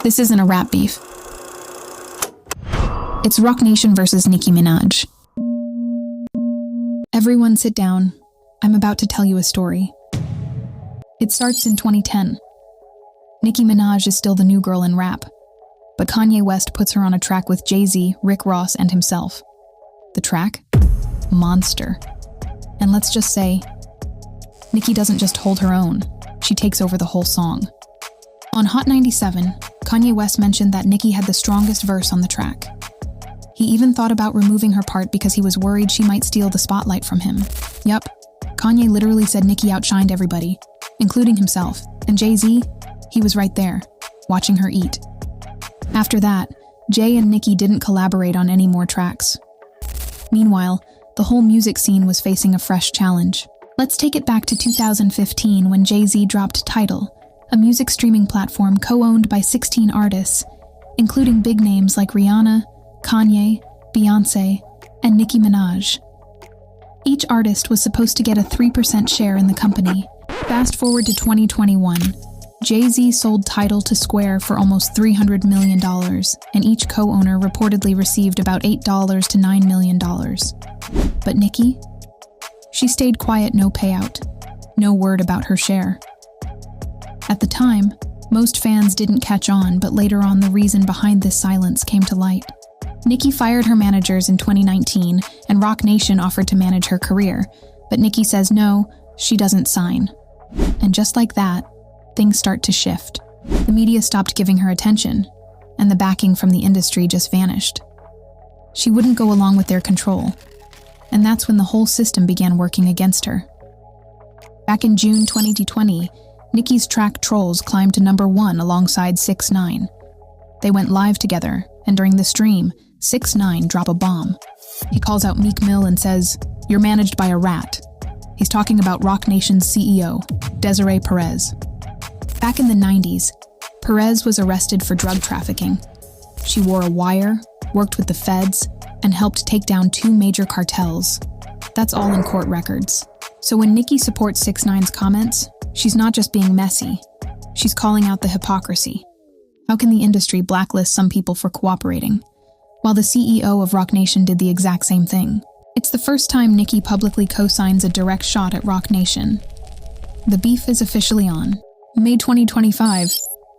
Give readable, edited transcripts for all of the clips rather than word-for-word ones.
This isn't a rap beef. It's Roc Nation versus Nicki Minaj. Everyone sit down. I'm about to tell you a story. It starts in 2010. Nicki Minaj is still the new girl in rap, but Kanye West puts her on a track with Jay-Z, Rick Ross, and himself. The track? Monster. And let's just say, Nicki doesn't just hold her own, she takes over the whole song. On Hot 97, Kanye West mentioned that Nicki had the strongest verse on the track. He even thought about removing her part because he was worried she might steal the spotlight from him. Yup, Kanye literally said Nicki outshined everybody, including himself, and Jay-Z, he was right there, watching her eat. After that, Jay and Nicki didn't collaborate on any more tracks. Meanwhile, the whole music scene was facing a fresh challenge. Let's take it back to 2015 when Jay-Z dropped Tidal, a music streaming platform co-owned by 16 artists, including big names like Rihanna, Kanye, Beyoncé, and Nicki Minaj. Each artist was supposed to get a 3% share in the company. Fast forward to 2021, Jay-Z sold Tidal to Square for almost $300 million, and each co-owner reportedly received about $8 to $9 million. But Nicki? She stayed quiet, no payout, no word about her share. At the time, most fans didn't catch on, but later on the reason behind this silence came to light. Nicki fired her managers in 2019, and Roc Nation offered to manage her career, but Nicki says no, she doesn't sign. And just like that, things start to shift. The media stopped giving her attention, and the backing from the industry just vanished. She wouldn't go along with their control, and that's when the whole system began working against her. Back in June 2020, Nicki's track Trolls climbed to #1 alongside 6ix9ine. They went live together, and during the stream, 6ix9ine dropped a bomb. He calls out Meek Mill and says, "You're managed by a rat." He's talking about Roc Nation's CEO, Desiree Perez. Back in the 90s, Perez was arrested for drug trafficking. She wore a wire, worked with the feds, and helped take down 2 major cartels. That's all in court records. So when Nicki supports 6ix9ine's comments, she's not just being messy, she's calling out the hypocrisy. How can the industry blacklist some people for cooperating, while the CEO of Roc Nation did the exact same thing? It's the first time Nicki publicly co-signs a direct shot at Roc Nation. The beef is officially on. May 2025,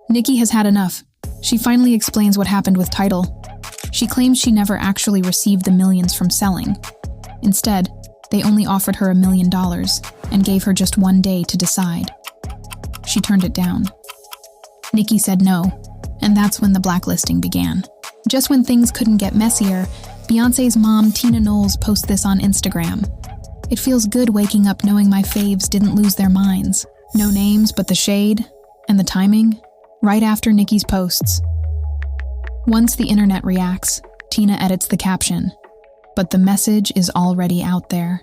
Nicki has had enough. She finally explains what happened with Tidal. She claims she never actually received the millions from selling. Instead, they only offered her $1 million and gave her just 1 day to decide. She turned it down. Nicki said no, and that's when the blacklisting began. Just when things couldn't get messier, Beyoncé's mom, Tina Knowles, posts this on Instagram. "It feels good waking up knowing my faves didn't lose their minds. No names, but the shade and the timing, right after Nicki's posts." Once the internet reacts, Tina edits the caption, but the message is already out there.